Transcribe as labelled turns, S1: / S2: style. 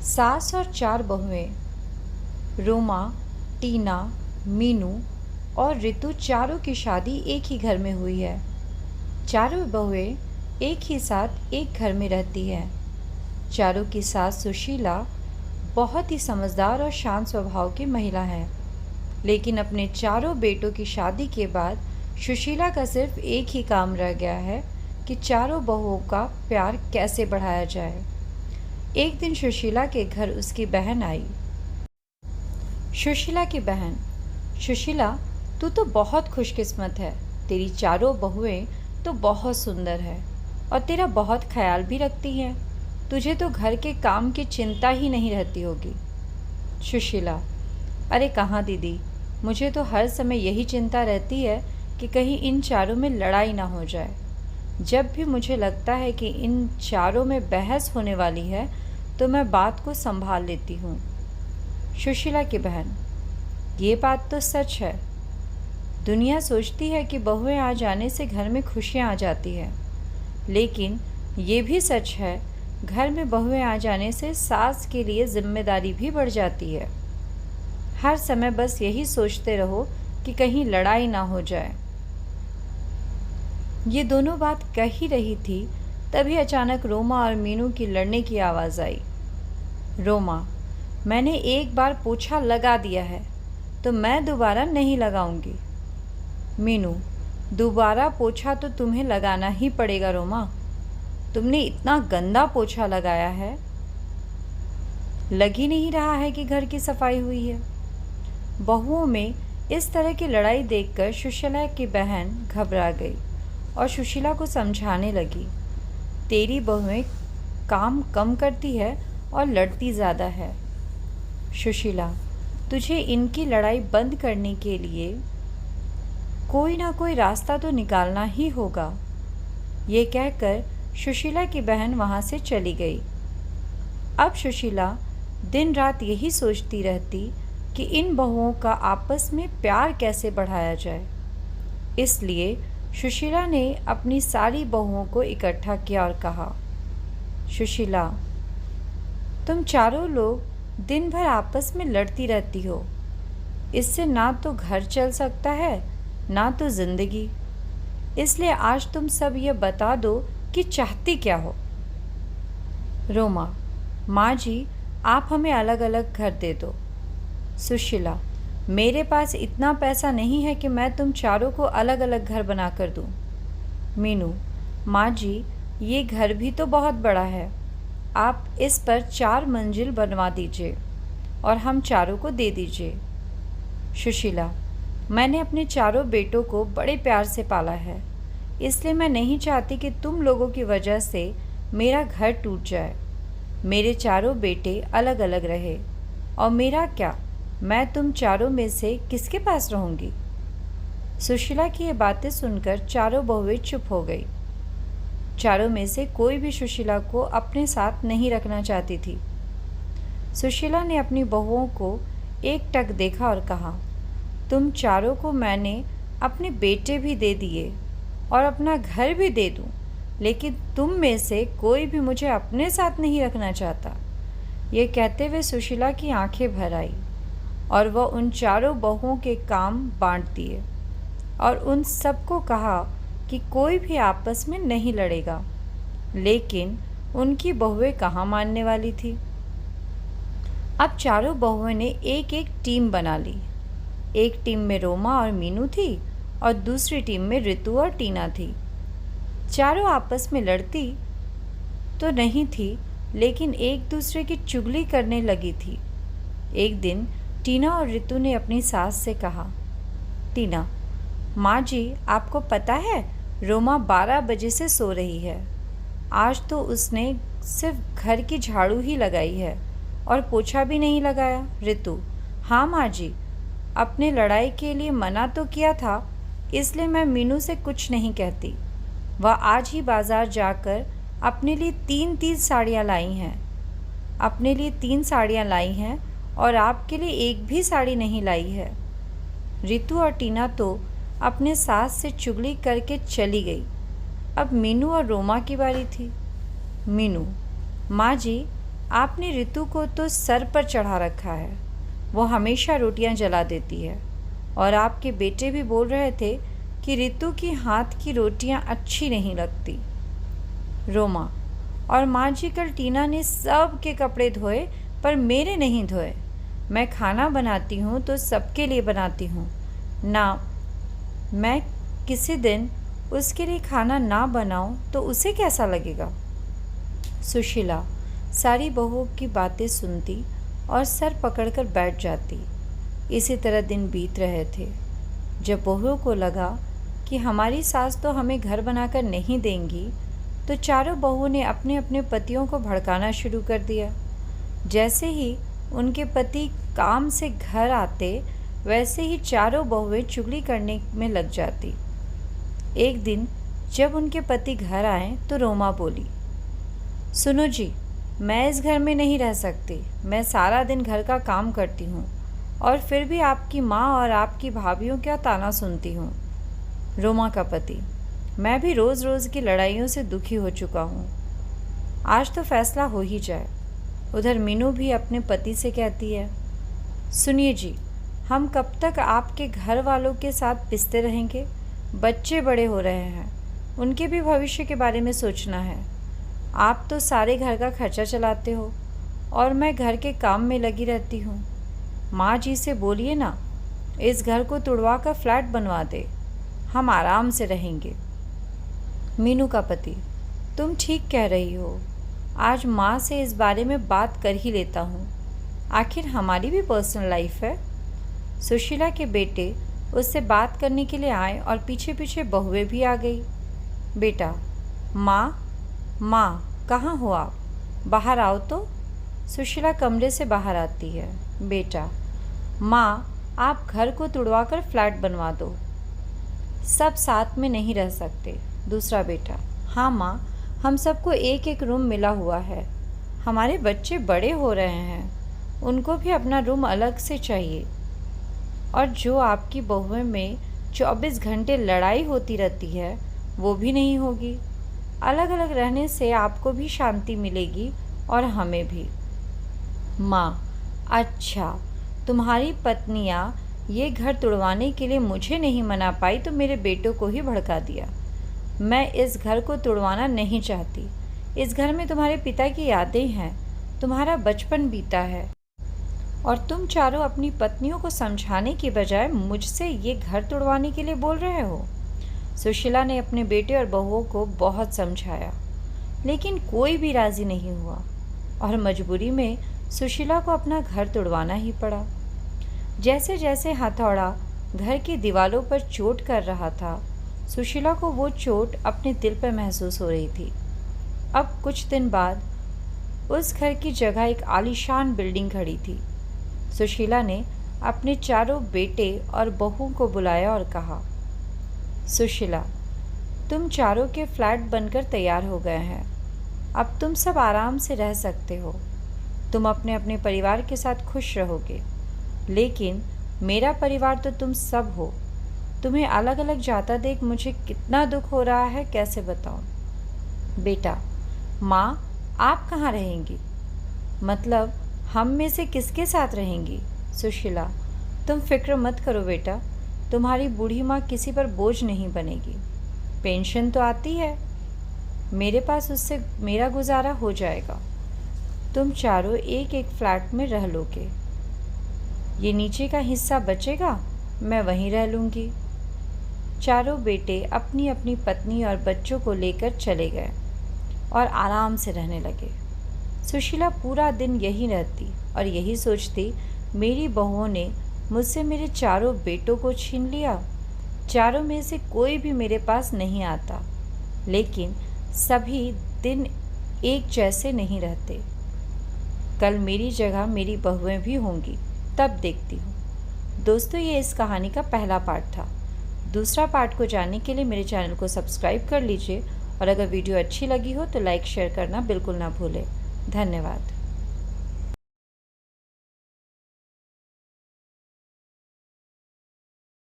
S1: सास और चार बहुएं रोमा, टीना, मीनू और रितु चारों की शादी एक ही घर में हुई है। चारों बहुएं एक ही साथ एक घर में रहती हैं। चारों की सास सुशीला बहुत ही समझदार और शांत स्वभाव की महिला है, लेकिन अपने चारों बेटों की शादी के बाद सुशीला का सिर्फ एक ही काम रह गया है कि चारों बहुओं का प्यार कैसे बढ़ाया जाए। एक दिन सुशीला के घर उसकी बहन आई। सुशीला की बहन, सुशीला, तू तो बहुत खुशकिस्मत है। तेरी चारों बहुएं तो बहुत सुंदर है और तेरा बहुत ख्याल भी रखती हैं। तुझे तो घर के काम की चिंता ही नहीं रहती होगी। सुशीला, अरे कहाँ दीदी, मुझे तो हर समय यही चिंता रहती है कि कहीं इन चारों में लड़ाई ना हो जाए। जब भी मुझे लगता है कि इन चारों में बहस होने वाली है तो मैं बात को संभाल लेती हूँ। सुशीला की बहन, ये बात तो सच है। दुनिया सोचती है कि बहुएं आ जाने से घर में खुशियाँ आ जाती है, लेकिन ये भी सच है, घर में बहुएं आ जाने से सास के लिए जिम्मेदारी भी बढ़ जाती है। हर समय बस यही सोचते रहो कि कहीं लड़ाई ना हो जाए। ये दोनों बात कह ही रही थी, तभी अचानक रोमा और मीनू की लड़ने की आवाज़ आई। रोमा, मैंने एक बार पोछा लगा दिया है तो मैं दोबारा नहीं लगाऊंगी। मीनू, दोबारा पोछा तो तुम्हें लगाना ही पड़ेगा रोमा। तुमने इतना गंदा पोछा लगाया है, लग ही नहीं रहा है कि घर की सफाई हुई है। बहुओं में इस तरह की लड़ाई देखकर सुशीला की बहन घबरा गई और सुशीला को समझाने लगी, तेरी बहुएं काम कम करती है और लड़ती ज़्यादा है। सुशीला, तुझे इनकी लड़ाई बंद करने के लिए कोई ना कोई रास्ता तो निकालना ही होगा। ये कहकर सुशीला की बहन वहाँ से चली गई। अब सुशीला दिन रात यही सोचती रहती कि इन बहुओं का आपस में प्यार कैसे बढ़ाया जाए। इसलिए सुशीला ने अपनी सारी बहुओं को इकट्ठा किया और कहा, सुशीला, तुम चारों लोग दिन भर आपस में लड़ती रहती हो। इससे ना तो घर चल सकता है ना तो ज़िंदगी। इसलिए आज तुम सब ये बता दो कि चाहती क्या हो। रोमा, माँ जी, आप हमें अलग अलग घर दे दो। सुशीला, मेरे पास इतना पैसा नहीं है कि मैं तुम चारों को अलग अलग घर बना कर दूँ। मीनू, माँ जी, ये घर भी तो बहुत बड़ा है, आप इस पर 4 मंजिल बनवा दीजिए और हम चारों को दे दीजिए। सुशीला, मैंने अपने चारों बेटों को बड़े प्यार से पाला है, इसलिए मैं नहीं चाहती कि तुम लोगों की वजह से मेरा घर टूट जाए। मेरे चारों बेटे अलग अलग रहे और मेरा क्या, मैं तुम चारों में से किसके पास रहूँगी। सुशीला की ये बातें सुनकर चारों बहुएं चुप हो गई। चारों में से कोई भी सुशीला को अपने साथ नहीं रखना चाहती थी। सुशीला ने अपनी बहुओं को एकटक देखा और कहा, तुम चारों को मैंने अपने बेटे भी दे दिए और अपना घर भी दे दूं, लेकिन तुम में से कोई भी मुझे अपने साथ नहीं रखना चाहता। ये कहते हुए सुशीला की आंखें भर आई और वह उन चारों बहुओं के काम बांट दिए और उन सबको कहा कि कोई भी आपस में नहीं लड़ेगा। लेकिन उनकी बहुएं कहाँ मानने वाली थी। अब चारों बहुओं ने एक एक टीम बना ली। एक टीम में रोमा और मीनू थी और दूसरी टीम में रितु और टीना थी। चारों आपस में लड़ती तो नहीं थी, लेकिन एक दूसरे की चुगली करने लगी थी। एक दिन टीना और रितु ने अपनी सास से कहा, टीना, माँ जी, आपको पता है रोमा 12 बजे से सो रही है। आज तो उसने सिर्फ घर की झाड़ू ही लगाई है और पोछा भी नहीं लगाया। रितु, हाँ माँ जी, अपने लड़ाई के लिए मना तो किया था, इसलिए मैं मीनू से कुछ नहीं कहती। वह आज ही बाज़ार जाकर अपने लिए 3 साड़ियाँ लाई हैं। अपने लिए 3 साड़ियाँ लाई हैं और आपके लिए एक भी साड़ी नहीं लाई है। रितु और टीना तो अपने सास से चुगली करके चली गई। अब मीनू और रोमा की बारी थी। मीनू, माँ जी, आपने ऋतु को तो सर पर चढ़ा रखा है, वो हमेशा रोटियां जला देती है। और आपके बेटे भी बोल रहे थे कि ऋतु की हाथ की रोटियां अच्छी नहीं लगती। रोमा: और माँ जी, कल टीना ने सब के कपड़े धोए पर मेरे नहीं धोए। मैं खाना बनाती हूँ तो सबके लिए बनाती हूँ ना, मैं किसी दिन उसके लिए खाना ना बनाऊँ तो उसे कैसा लगेगा। सुशीला सारी बहुओं की बातें सुनती और सर पकड़कर बैठ जाती। इसी तरह दिन बीत रहे थे। जब बहुओं को लगा कि हमारी सास तो हमें घर बनाकर नहीं देंगी, तो चारों बहुओं ने अपने अपने पतियों को भड़काना शुरू कर दिया। जैसे ही उनके पति काम से घर आते, वैसे ही चारों बहुएं चुगली करने में लग जाती। एक दिन जब उनके पति घर आए तो रोमा बोली, सुनो जी, मैं इस घर में नहीं रह सकती। मैं सारा दिन घर का काम करती हूँ और फिर भी आपकी माँ और आपकी भाभीयों का ताना सुनती हूँ। रोमा का पति: मैं भी रोज़ रोज़ की लड़ाइयों से दुखी हो चुका हूँ। आज तो फैसला हो ही जाए। उधर मीनू भी अपने पति से कहती है, सुनिए जी, हम कब तक आपके घर वालों के साथ पिसते रहेंगे। बच्चे बड़े हो रहे हैं, उनके भी भविष्य के बारे में सोचना है। आप तो सारे घर का खर्चा चलाते हो और मैं घर के काम में लगी रहती हूँ। माँ जी से बोलिए ना, इस घर को तुड़वा कर फ्लैट बनवा दे, हम आराम से रहेंगे। मीनू का पति: तुम ठीक कह रही हो, आज माँ से इस बारे में बात कर ही लेता हूँ। आखिर हमारी भी पर्सनल लाइफ है। सुशीला के बेटे उससे बात करने के लिए आए और पीछे पीछे बहुएं भी आ गई। बेटा: माँ कहाँ हो आप? बाहर आओ तो। सुशीला कमरे से बाहर आती है। बेटा: माँ, आप घर को तुड़वा कर फ्लैट बनवा दो, सब साथ में नहीं रह सकते। दूसरा बेटा: हाँ माँ, हम सबको एक एक रूम मिला हुआ है। हमारे बच्चे बड़े हो रहे हैं, उनको भी अपना रूम अलग से चाहिए। और जो आपकी बहुओं में 24 घंटे लड़ाई होती रहती है, वो भी नहीं होगी। अलग अलग रहने से आपको भी शांति मिलेगी और हमें भी। माँ: अच्छा, तुम्हारी पत्नियाँ ये घर तुड़वाने के लिए मुझे नहीं मना पाई तो मेरे बेटों को ही भड़का दिया। मैं इस घर को तुड़वाना नहीं चाहती। इस घर में तुम्हारे पिता की यादें हैं, तुम्हारा बचपन बीता है, और तुम चारों अपनी पत्नियों को समझाने की बजाय मुझसे ये घर तुड़वाने के लिए बोल रहे हो। सुशीला ने अपने बेटे और बहुओं को बहुत समझाया, लेकिन कोई भी राज़ी नहीं हुआ और मजबूरी में सुशीला को अपना घर तुड़वाना ही पड़ा। जैसे जैसे हथौड़ा घर की दीवारों पर चोट कर रहा था, सुशीला को वो चोट अपने दिल पर महसूस हो रही थी। अब कुछ दिन बाद उस घर की जगह एक आलीशान बिल्डिंग खड़ी थी। सुशीला ने अपने चारों बेटे और बहुओं को बुलाया और कहा, सुशीला, तुम चारों के फ्लैट बनकर तैयार हो गए हैं। अब तुम सब आराम से रह सकते हो। तुम अपने अपने परिवार के साथ खुश रहोगे, लेकिन मेरा परिवार तो तुम सब हो। तुम्हें अलग अलग जाता देख मुझे कितना दुख हो रहा है, कैसे बताऊं। बेटा: माँ, आप कहाँ रहेंगी? मतलब हम में से किसके साथ रहेंगी? सुशीला: तुम फिक्र मत करो बेटा, तुम्हारी बूढ़ी माँ किसी पर बोझ नहीं बनेगी। पेंशन तो आती है, मेरे पास उससे मेरा गुजारा हो जाएगा। तुम चारों एक एक फ्लैट में रह लोगे। ये नीचे का हिस्सा बचेगा, मैं वहीं रह लूँगी। चारों बेटे अपनी अपनी पत्नी और बच्चों को लेकर चले गए और आराम से रहने लगे। सुशीला पूरा दिन यहीं रहती और यही सोचती, मेरी बहुओं ने मुझसे मेरे चारों बेटों को छीन लिया। चारों में से कोई भी मेरे पास नहीं आता, लेकिन सभी दिन एक जैसे नहीं रहते। कल मेरी जगह मेरी बहुएं भी होंगी, तब देखती हूँ। दोस्तों, ये इस कहानी का पहला पार्ट था। दूसरा पार्ट को जानने के लिए मेरे चैनल को सब्सक्राइब कर लीजिए और अगर वीडियो अच्छी लगी हो तो लाइक शेयर करना बिल्कुल ना भूलें। धन्यवाद।